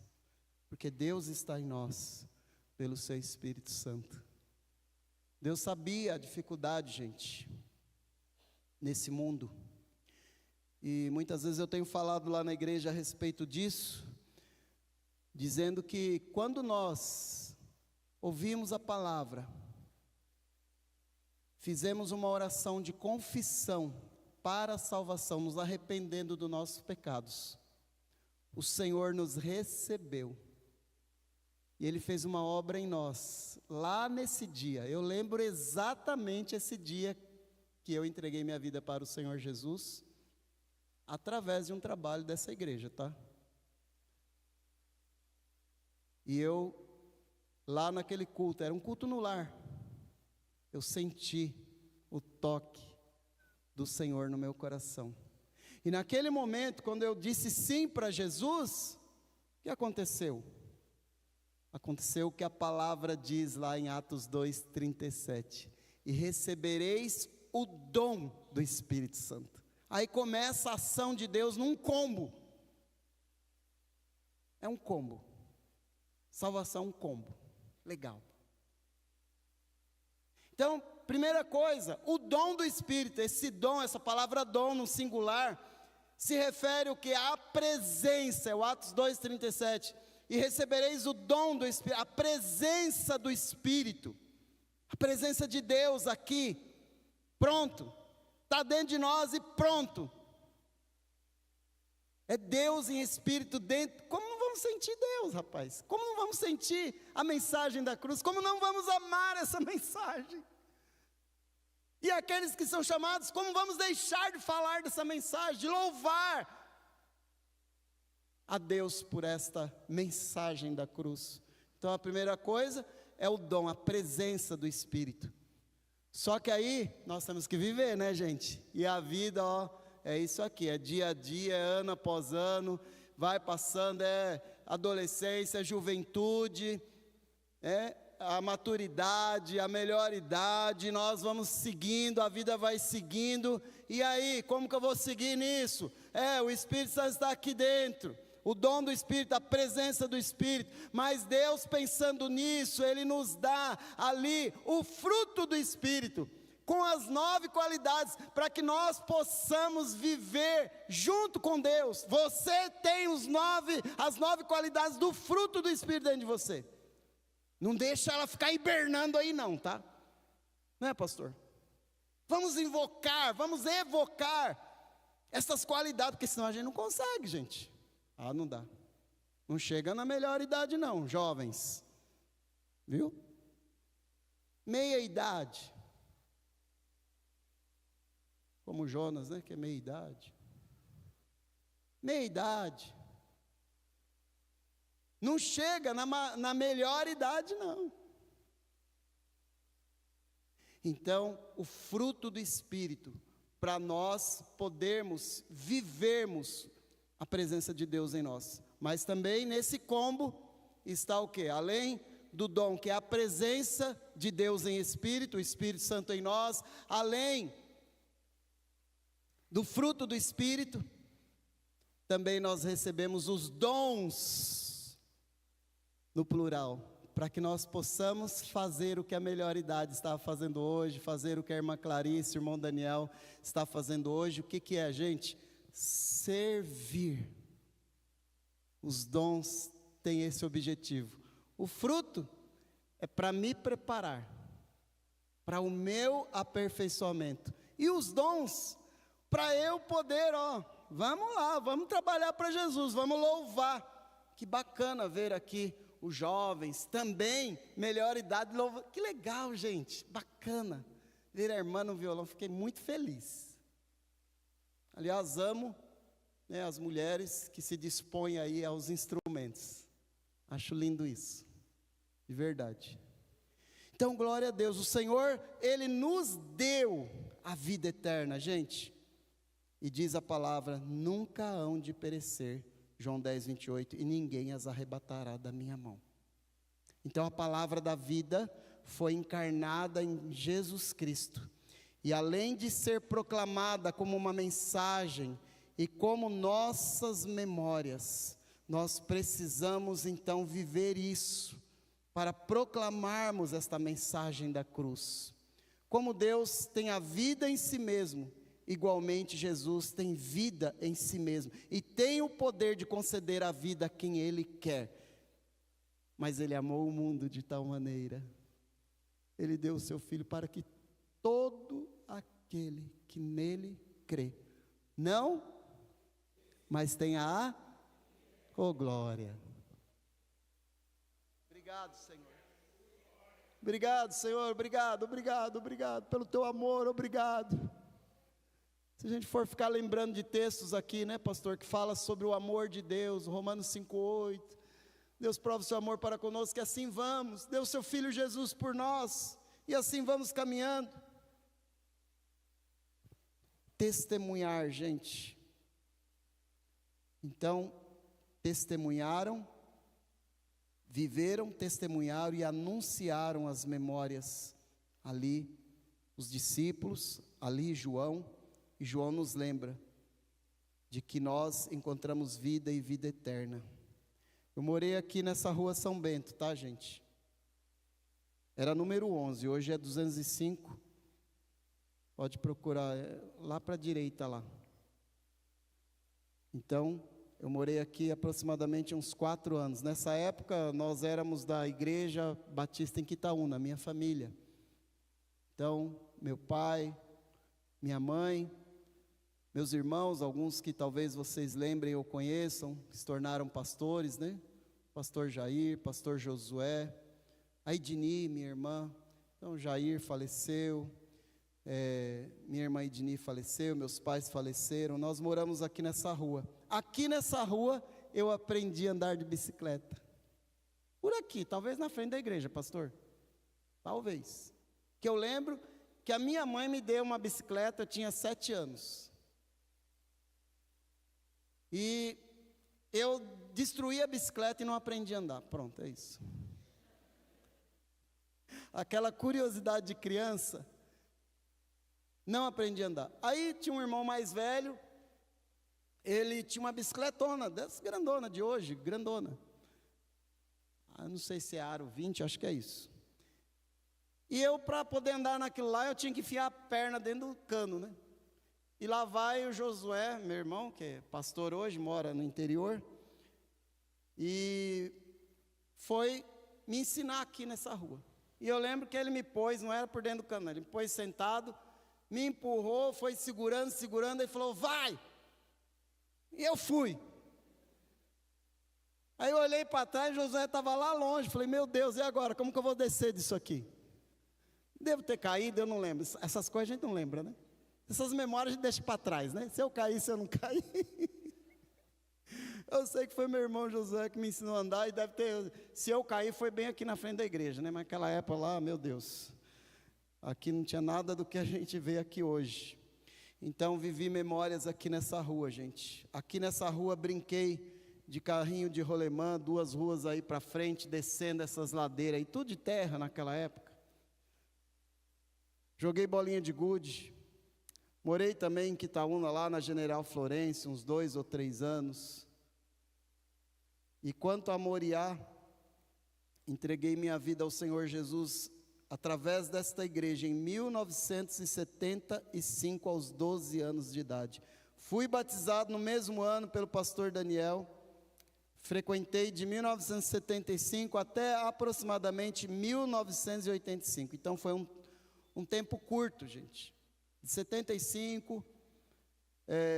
porque Deus está em nós, pelo seu Espírito Santo. Deus sabia a dificuldade, gente, nesse mundo. E muitas vezes eu tenho falado lá na igreja a respeito disso, dizendo que quando nós ouvimos a palavra, fizemos uma oração de confissão para a salvação, nos arrependendo dos nossos pecados, o Senhor nos recebeu, e Ele fez uma obra em nós, lá nesse dia. Eu lembro exatamente esse dia que eu entreguei minha vida para o Senhor Jesus, através de um trabalho dessa igreja, tá? E eu, lá naquele culto, era um culto no lar, eu senti o toque do Senhor no meu coração. E naquele momento, quando eu disse sim para Jesus, o que aconteceu? Aconteceu o que a palavra diz lá em Atos 2:37. E recebereis o dom do Espírito Santo. Aí começa a ação de Deus num combo. É um combo. Salvação é um combo. Legal. Então, primeira coisa, o dom do Espírito. Esse dom, essa palavra dom no singular, se refere ao que? A presença, é o Atos 2,37. E recebereis o dom do Espírito, a presença do Espírito. A presença de Deus aqui, pronto. Está dentro de nós e pronto. É Deus em Espírito dentro. Como não vamos sentir Deus, rapaz? Como não vamos sentir a mensagem da cruz? Como não vamos amar essa mensagem? E aqueles que são chamados, como vamos deixar de falar dessa mensagem, de louvar a Deus por esta mensagem da cruz? Então a primeira coisa é o dom, a presença do Espírito. Só que aí nós temos que viver, né, gente? E a vida, ó, é isso aqui, é dia a dia, é ano após ano, vai passando, é adolescência, juventude, é a maturidade, a melhor idade, nós vamos seguindo, a vida vai seguindo. E aí, como que eu vou seguir nisso? O Espírito Santo está aqui dentro, o dom do Espírito, a presença do Espírito. Mas Deus, pensando nisso, Ele nos dá ali o fruto do Espírito, com as 9 qualidades, para que nós possamos viver junto com Deus. Você tem as 9 qualidades do fruto do Espírito dentro de você. Não deixa ela ficar hibernando aí não, tá? Não é, pastor? Vamos invocar, vamos evocar essas qualidades, porque senão a gente não consegue, gente. Não dá. Não chega na melhor idade não, jovens. Viu? Meia idade. Como Jonas, né, que é meia idade. Meia idade. Não chega na melhor idade, não. Então, o fruto do Espírito, para nós podermos vivermos a presença de Deus em nós. Mas também nesse combo está o quê? Além do dom, que é a presença de Deus em Espírito, o Espírito Santo em nós, além do fruto do Espírito, também nós recebemos os dons, no plural, para que nós possamos fazer o que a melhor idade estava fazendo hoje, fazer o que a irmã Clarice, o irmão Daniel está fazendo hoje. O que é, gente? Servir. Os dons têm esse objetivo. O fruto é para me preparar, para o meu aperfeiçoamento. E os dons, para eu poder, vamos lá, vamos trabalhar para Jesus, vamos louvar. Que bacana ver aqui os jovens, também, melhor idade, louva. Que legal, gente, bacana. Ver a irmã no violão, fiquei muito feliz. Aliás, amo, né, as mulheres que se dispõem aí aos instrumentos. Acho lindo isso, de verdade. Então, glória a Deus, o Senhor, Ele nos deu a vida eterna, gente. E diz a palavra, nunca hão de perecer, João 10, 28, e ninguém as arrebatará da minha mão. Então a palavra da vida foi encarnada em Jesus Cristo. E além de ser proclamada como uma mensagem e como nossas memórias, nós precisamos então viver isso, para proclamarmos esta mensagem da cruz. Como Deus tem a vida em si mesmo, igualmente Jesus tem vida em si mesmo, e tem o poder de conceder a vida a quem Ele quer. Mas Ele amou o mundo de tal maneira, Ele deu o seu Filho para que todo aquele que nele crê, não, mas tenha a glória. Obrigado, Senhor. Obrigado, Senhor, obrigado pelo teu amor, obrigado. Se a gente for ficar lembrando de textos aqui, né, pastor, que fala sobre o amor de Deus, Romanos 5:8, Deus prova o seu amor para conosco, e assim vamos, deu o seu Filho Jesus por nós, e assim vamos caminhando. Testemunhar, gente. Então, testemunharam, viveram, testemunharam e anunciaram as memórias ali, os discípulos, ali João, E João nos lembra de que nós encontramos vida e vida eterna. Eu morei aqui nessa rua São Bento, tá, gente? Era número 11, hoje é 205. Pode procurar, lá para a direita lá. Então, eu morei aqui aproximadamente uns 4 anos. Nessa época, nós éramos da Igreja Batista em Quitaúna, minha família. Então, meu pai, minha mãe, meus irmãos, alguns que talvez vocês lembrem ou conheçam, que se tornaram pastores, né? Pastor Jair, pastor Josué, a Edni, minha irmã. Então, Jair faleceu, minha irmã Edni faleceu, meus pais faleceram. Nós moramos aqui nessa rua. Aqui nessa rua, eu aprendi a andar de bicicleta. Por aqui, talvez na frente da igreja, pastor. Talvez. Que eu lembro que a minha mãe me deu uma bicicleta, eu tinha 7 anos. E eu destruí a bicicleta e não aprendi a andar. Pronto, é isso. Aquela curiosidade de criança, não aprendi a andar. Aí tinha um irmão mais velho, ele tinha uma bicicletona, dessa grandona de hoje, grandona. Eu não sei se é aro 20, acho que é isso. E eu, para poder andar naquilo lá, eu tinha que enfiar a perna dentro do cano, né? E lá vai o Josué, meu irmão, que é pastor hoje, mora no interior, e foi me ensinar aqui nessa rua. E eu lembro que ele me pôs, não era por dentro do cano, ele me pôs sentado, me empurrou, foi segurando, e falou, vai! E eu fui. Aí eu olhei para trás, Josué estava lá longe, falei, meu Deus, e agora, como que eu vou descer disso aqui? Devo ter caído, eu não lembro, essas coisas a gente não lembra, né? Essas memórias a gente deixa para trás, né? Se eu cair, se eu não cair. Eu sei que foi meu irmão Josué que me ensinou a andar, e deve ter, se eu cair, foi bem aqui na frente da igreja, né? Mas naquela época lá, meu Deus, aqui não tinha nada do que a gente vê aqui hoje. Então, vivi memórias aqui nessa rua, gente. Aqui nessa rua, brinquei de carrinho de rolemã, 2 ruas aí para frente, descendo essas ladeiras aí, tudo de terra naquela época. Joguei bolinha de gude. Morei também em Quitaúna, lá na General Florêncio, uns 2 ou 3 anos. E quanto a Moriá, entreguei minha vida ao Senhor Jesus através desta igreja em 1975, aos 12 anos de idade. Fui batizado no mesmo ano pelo pastor Daniel. Frequentei de 1975 até aproximadamente 1985. Então foi um tempo curto, gente. De 75,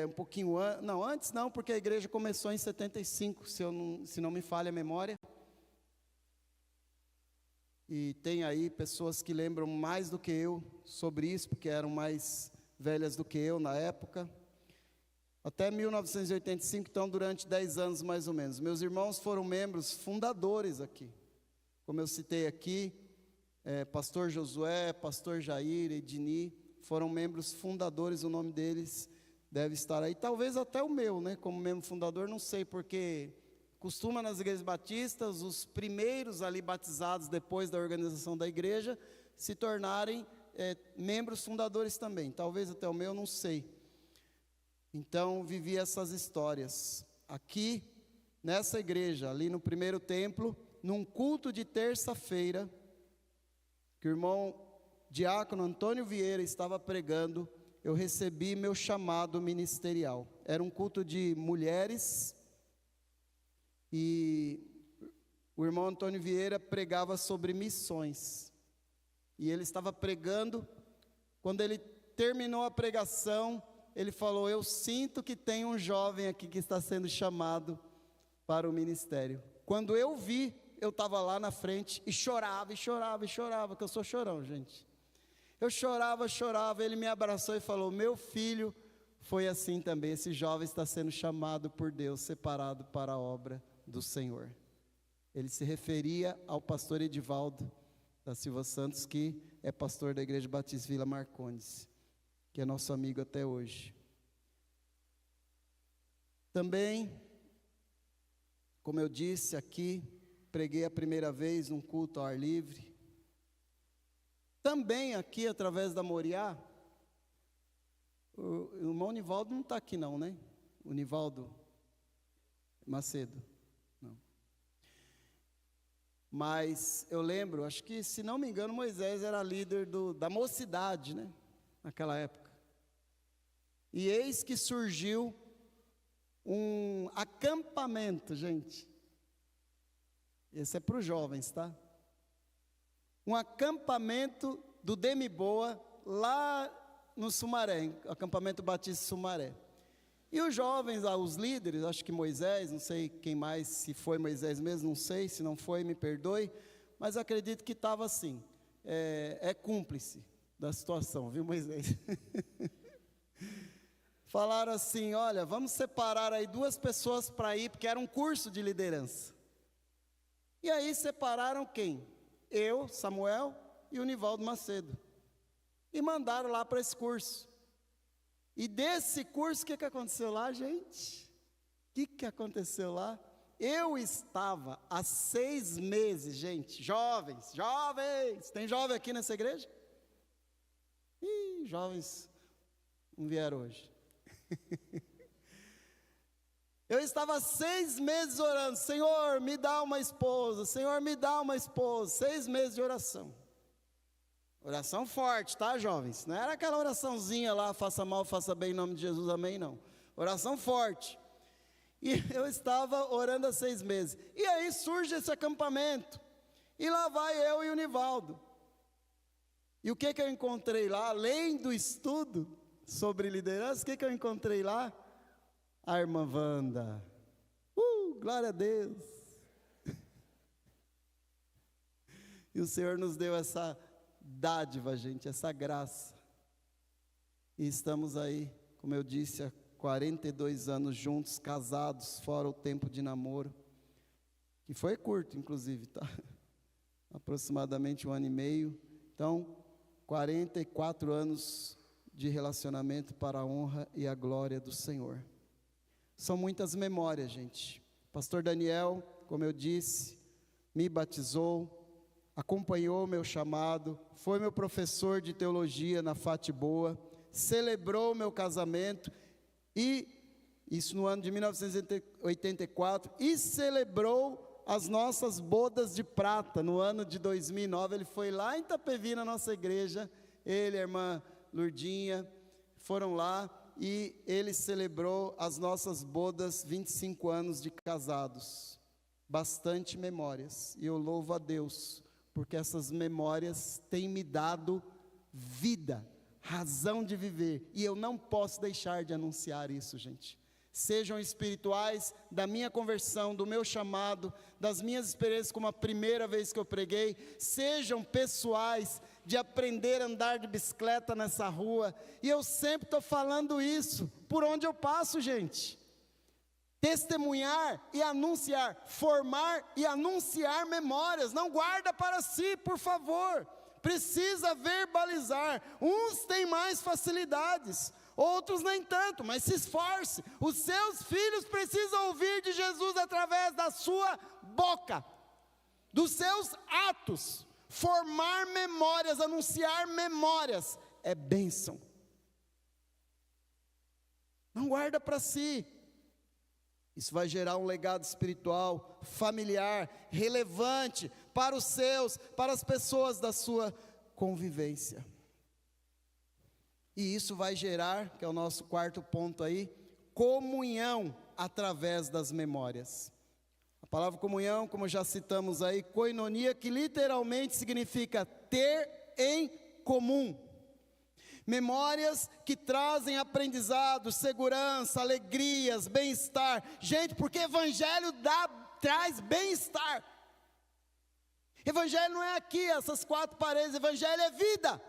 um pouquinho antes, não, antes não, porque a igreja começou em 75, se não me falha a memória. E tem aí pessoas que lembram mais do que eu sobre isso, porque eram mais velhas do que eu na época. Até 1985, então durante 10 anos mais ou menos. Meus irmãos foram membros fundadores aqui. Como eu citei aqui, pastor Josué, pastor Jair, Edni, foram membros fundadores, o nome deles deve estar aí. Talvez até o meu, né, como membro fundador, não sei, porque costuma nas igrejas batistas, os primeiros ali batizados depois da organização da igreja, se tornarem membros fundadores também. Talvez até o meu, não sei. Então, vivi essas histórias. Aqui, nessa igreja, ali no primeiro templo, num culto de terça-feira, que o irmão diácono Antônio Vieira estava pregando, eu recebi meu chamado ministerial. Era um culto de mulheres, e o irmão Antônio Vieira pregava sobre missões. E ele estava pregando, quando ele terminou a pregação, ele falou, eu sinto que tem um jovem aqui que está sendo chamado para o ministério. Quando eu vi, eu estava lá na frente e chorava, que eu sou chorão, gente. Eu chorava, ele me abraçou e falou, meu filho, foi assim também, esse jovem está sendo chamado por Deus, separado para a obra do Senhor. Ele se referia ao pastor Edivaldo da Silva Santos, que é pastor da Igreja Batista Vila Marcondes, que é nosso amigo até hoje. Também, como eu disse aqui, preguei a primeira vez num culto ao ar livre. Também aqui, através da Moriá, O irmão Nivaldo não está aqui não, né? O Nivaldo Macedo. Não. Mas eu lembro, acho que, se não me engano, Moisés era líder da mocidade, né? Naquela época. E eis que surgiu um acampamento, gente. Esse é para os jovens, tá? Um acampamento do Demiboa, lá no Sumaré, acampamento Batista Sumaré. E os jovens, os líderes, acho que Moisés, não sei quem mais, se foi Moisés mesmo, não sei, se não foi, me perdoe, mas acredito que estava assim, cúmplice da situação, viu, Moisés? Falaram assim, olha, vamos separar aí 2 pessoas para ir, porque era um curso de liderança. E aí separaram quem? Eu, Samuel e o Nivaldo Macedo. E mandaram lá para esse curso. E desse curso, o que aconteceu lá, gente? O que aconteceu lá? Eu estava há 6 meses, gente, jovens, tem jovem aqui nessa igreja? Ih, jovens não vieram hoje. Eu estava 6 meses orando, Senhor, me dá uma esposa, Senhor, me dá uma esposa, 6 meses de oração. Oração forte, tá, jovens? Não era aquela oraçãozinha lá, faça mal, faça bem, em nome de Jesus, amém, não. Oração forte. E eu estava orando há 6 meses. E aí surge esse acampamento. E lá vai eu e o Nivaldo. E o que eu encontrei lá, além do estudo sobre liderança, o que eu encontrei lá? A irmã Wanda. Glória a Deus. E o Senhor nos deu essa dádiva, gente, essa graça. E estamos aí, como eu disse, há 42 anos juntos, casados, fora o tempo de namoro, que foi curto, inclusive, tá? Aproximadamente 1 ano e meio. Então, 44 anos de relacionamento para a honra e a glória do Senhor. São muitas memórias, gente. Pastor Daniel, como eu disse, me batizou, acompanhou meu chamado, foi meu professor de teologia na Fatiboa, celebrou meu casamento, e isso no ano de 1984, e celebrou as nossas bodas de prata no ano de 2009. Ele foi lá em Itapevi, na nossa igreja, ele e a irmã Lurdinha foram lá, e ele celebrou as nossas bodas, 25 anos de casados. Bastante memórias, e eu louvo a Deus, porque essas memórias têm me dado vida, razão de viver, e eu não posso deixar de anunciar isso, gente. Sejam espirituais, da minha conversão, do meu chamado, das minhas experiências como a primeira vez que eu preguei, sejam pessoais, de aprender a andar de bicicleta nessa rua, e eu sempre estou falando isso, por onde eu passo, gente. Testemunhar e anunciar, formar e anunciar memórias, não guarda para si, por favor, precisa verbalizar. Uns têm mais facilidades, outros nem tanto, mas se esforce. Os seus filhos precisam ouvir de Jesus através da sua boca, dos seus atos. Formar memórias, anunciar memórias, é bênção. Não guarda para si. Isso vai gerar um legado espiritual, familiar, relevante para os seus, para as pessoas da sua convivência. E isso vai gerar, que é o nosso 4º ponto aí, comunhão através das memórias. A palavra comunhão, como já citamos aí, koinonia, que literalmente significa ter em comum. Memórias que trazem aprendizado, segurança, alegrias, bem-estar. Gente, porque evangelho traz bem-estar. Evangelho não é aqui, essas 4 paredes, evangelho é vida.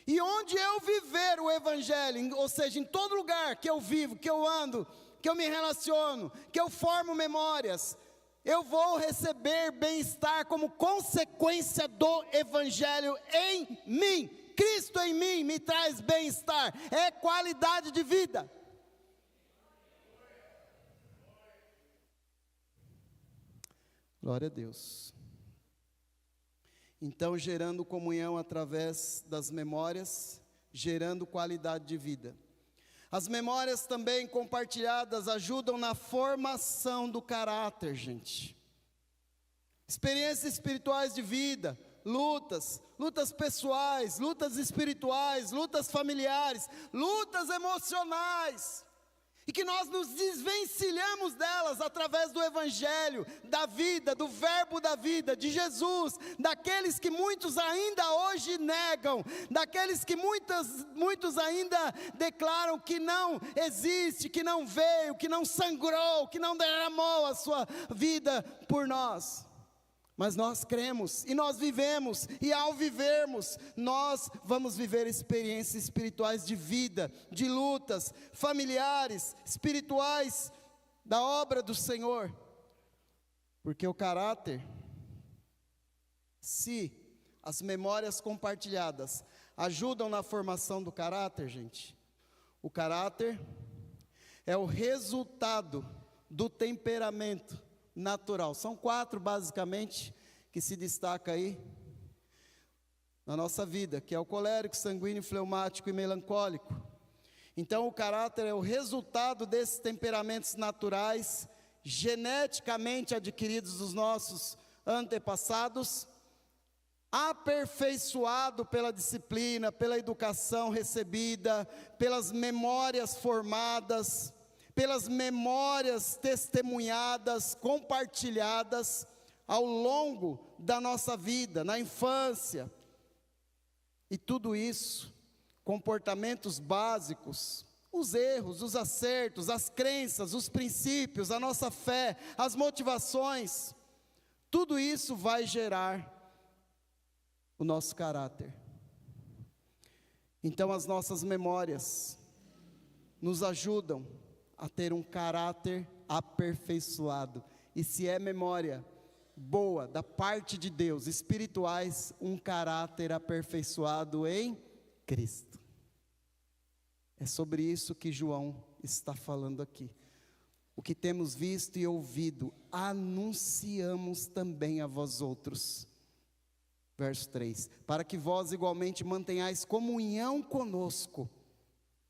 E onde eu viver o evangelho, ou seja, em todo lugar que eu vivo, que eu ando, que eu me relaciono, que eu formo memórias, eu vou receber bem-estar como consequência do evangelho em mim. Cristo em mim me traz bem-estar, é qualidade de vida. Glória a Deus. Então, gerando comunhão através das memórias, gerando qualidade de vida. As memórias também compartilhadas ajudam na formação do caráter, gente. Experiências espirituais de vida, lutas pessoais, lutas espirituais, lutas familiares, lutas emocionais, e que nós nos desvencilhamos delas através do Evangelho, da vida, do Verbo da vida, de Jesus, daqueles que muitos ainda hoje negam, daqueles que muitos ainda declaram que não existe, que não veio, que não sangrou, que não derramou a sua vida por nós. Mas nós cremos e nós vivemos, e ao vivermos, nós vamos viver experiências espirituais de vida, de lutas, familiares, espirituais, da obra do Senhor. Porque o caráter, se as memórias compartilhadas ajudam na formação do caráter, gente, o caráter é o resultado do temperamento natural. São 4 basicamente que se destaca aí na nossa vida, que é o colérico, sanguíneo, fleumático e melancólico. Então o caráter é o resultado desses temperamentos naturais, geneticamente adquiridos dos nossos antepassados, aperfeiçoado pela disciplina, pela educação recebida, pelas memórias formadas, pelas memórias testemunhadas, compartilhadas ao longo da nossa vida, na infância. E tudo isso, comportamentos básicos, os erros, os acertos, as crenças, os princípios, a nossa fé, as motivações, tudo isso vai gerar o nosso caráter. Então as nossas memórias nos ajudam a ter um caráter aperfeiçoado. E se é memória boa, da parte de Deus, espirituais, um caráter aperfeiçoado em Cristo. É sobre isso que João está falando aqui. O que temos visto e ouvido, anunciamos também a vós outros. Verso 3, para que vós igualmente mantenhais comunhão conosco.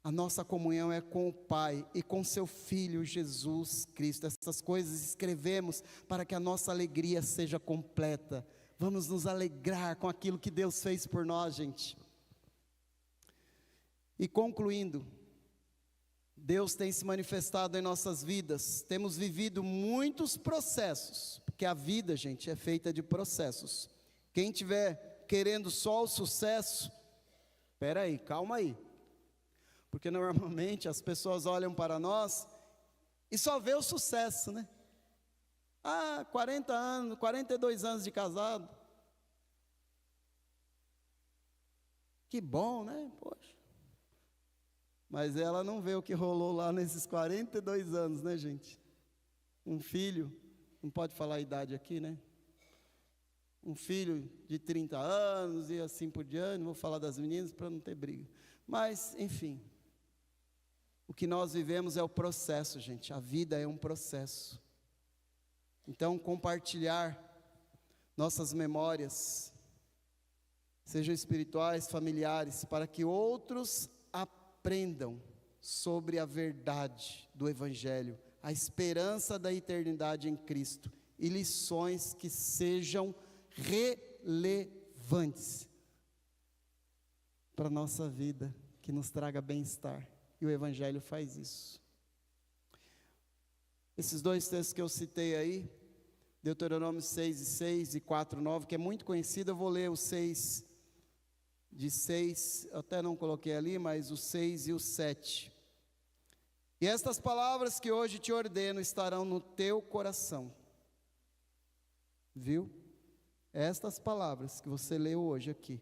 A nossa comunhão é com o Pai e com seu Filho Jesus Cristo. Essas coisas escrevemos para que a nossa alegria seja completa. Vamos nos alegrar com aquilo que Deus fez por nós, gente. E concluindo, Deus tem se manifestado em nossas vidas. Temos vivido muitos processos, porque a vida, gente, é feita de processos. Quem estiver querendo só o sucesso, espera aí, calma aí. Porque normalmente as pessoas olham para nós e só vê o sucesso, né? 40 anos, 42 anos de casado. Que bom, né? Poxa. Mas ela não vê o que rolou lá nesses 42 anos, né, gente? Um filho, não pode falar a idade aqui, né? Um filho de 30 anos e assim por diante. Não vou falar das meninas para não ter briga. Mas, enfim. O que nós vivemos é o processo, gente. A vida é um processo. Então, compartilhar nossas memórias, sejam espirituais, familiares, para que outros aprendam sobre a verdade do Evangelho, a esperança da eternidade em Cristo e lições que sejam relevantes para a nossa vida, que nos traga bem-estar. E o Evangelho faz isso. Esses 2 textos que eu citei aí, Deuteronômio 6:6 e 4:9, que é muito conhecido, eu vou ler o 6, de 6, eu até não coloquei ali, mas o 6 e o 7. E estas palavras que hoje te ordeno estarão no teu coração. Viu? Estas palavras que você leu hoje aqui,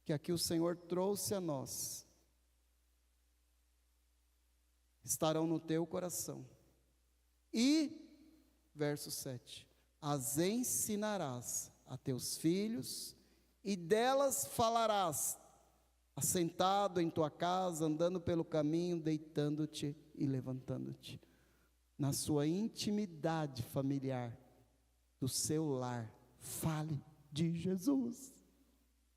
que aqui o Senhor trouxe a nós, estarão no teu coração. E, verso 7, as ensinarás a teus filhos, e delas falarás, assentado em tua casa, andando pelo caminho, deitando-te e levantando-te. Na sua intimidade familiar, do seu lar, fale de Jesus.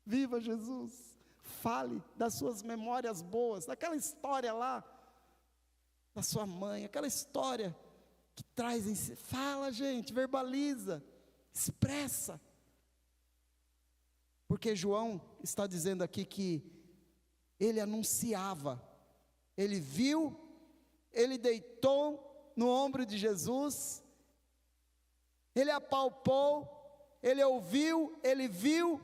Viva Jesus! Fale das suas memórias boas, daquela história lá, da sua mãe, aquela história que traz em si. Fala, gente, verbaliza, expressa. Porque João está dizendo aqui que ele anunciava, ele viu, ele deitou no ombro de Jesus, ele apalpou, ele ouviu, ele viu,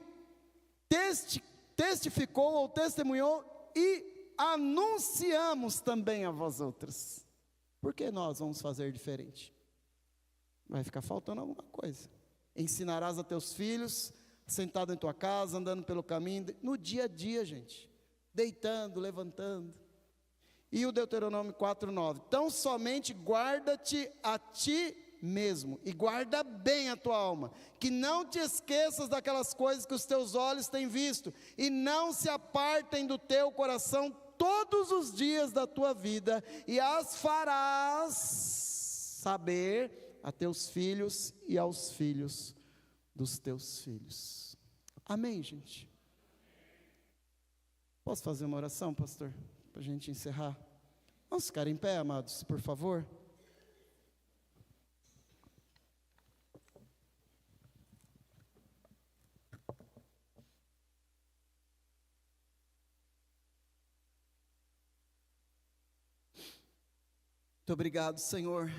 testificou ou testemunhou e anunciamos também a vós outras. Por que nós vamos fazer diferente? Vai ficar faltando alguma coisa. Ensinarás a teus filhos, sentado em tua casa, andando pelo caminho, no dia a dia, gente, deitando, levantando. E o Deuteronômio 4:9, tão somente guarda-te a ti mesmo, e guarda bem a tua alma, que não te esqueças daquelas coisas que os teus olhos têm visto, e não se apartem do teu coração todos os dias da tua vida, e as farás saber a teus filhos e aos filhos dos teus filhos. Amém, gente? Posso fazer uma oração, pastor? Para a gente encerrar. Vamos ficar em pé, amados, por favor. Muito obrigado, Senhor,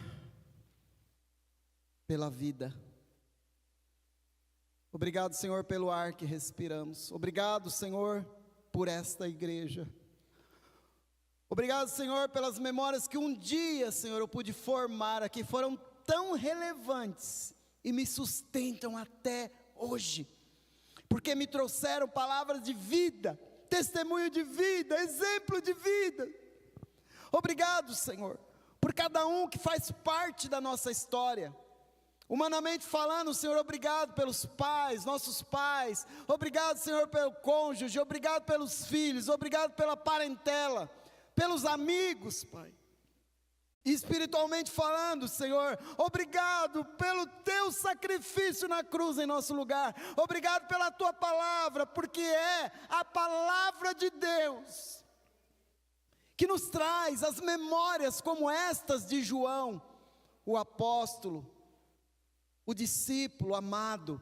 pela vida. Obrigado, Senhor, pelo ar que respiramos. Obrigado, Senhor, por esta igreja. Obrigado, Senhor, pelas memórias que um dia, Senhor, eu pude formar aqui, foram tão relevantes e me sustentam até hoje, porque me trouxeram palavras de vida, testemunho de vida, exemplo de vida. Obrigado, Senhor, por cada um que faz parte da nossa história. Humanamente falando, Senhor, obrigado pelos pais, nossos pais. Obrigado, Senhor, pelo cônjuge. Obrigado pelos filhos. Obrigado pela parentela, pelos amigos, Pai. E espiritualmente falando, Senhor, obrigado pelo teu sacrifício na cruz em nosso lugar. Obrigado pela tua palavra, porque é a palavra de Deus que nos traz as memórias como estas de João, o apóstolo, o discípulo amado.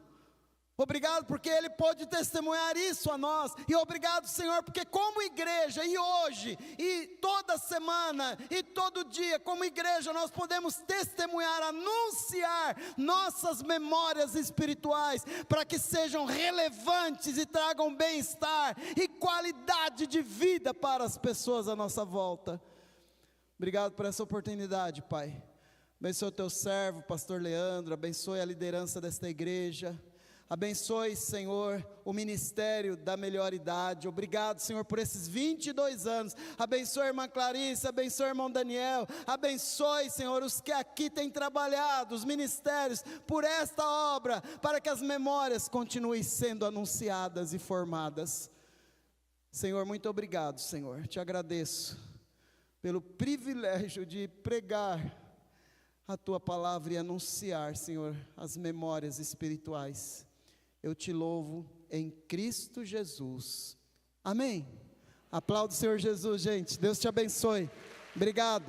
Obrigado porque ele pôde testemunhar isso a nós. E obrigado, Senhor, porque como igreja, e hoje, e toda semana, e todo dia, como igreja, nós podemos testemunhar, anunciar nossas memórias espirituais, para que sejam relevantes e tragam bem-estar e qualidade de vida para as pessoas à nossa volta. Obrigado por essa oportunidade, Pai. Abençoe o teu servo, pastor Leandro, abençoe a liderança desta igreja, abençoe, Senhor, o ministério da melhor idade. Obrigado, Senhor, por esses 22 anos, abençoe a irmã Clarice, abençoe o irmão Daniel, abençoe, Senhor, os que aqui têm trabalhado, os ministérios, por esta obra, para que as memórias continuem sendo anunciadas e formadas. Senhor, muito obrigado, Senhor, te agradeço pelo privilégio de pregar a tua palavra e anunciar, Senhor, as memórias espirituais. Eu te louvo em Cristo Jesus. Amém. Aplauda o Senhor Jesus, gente. Deus te abençoe. Obrigado.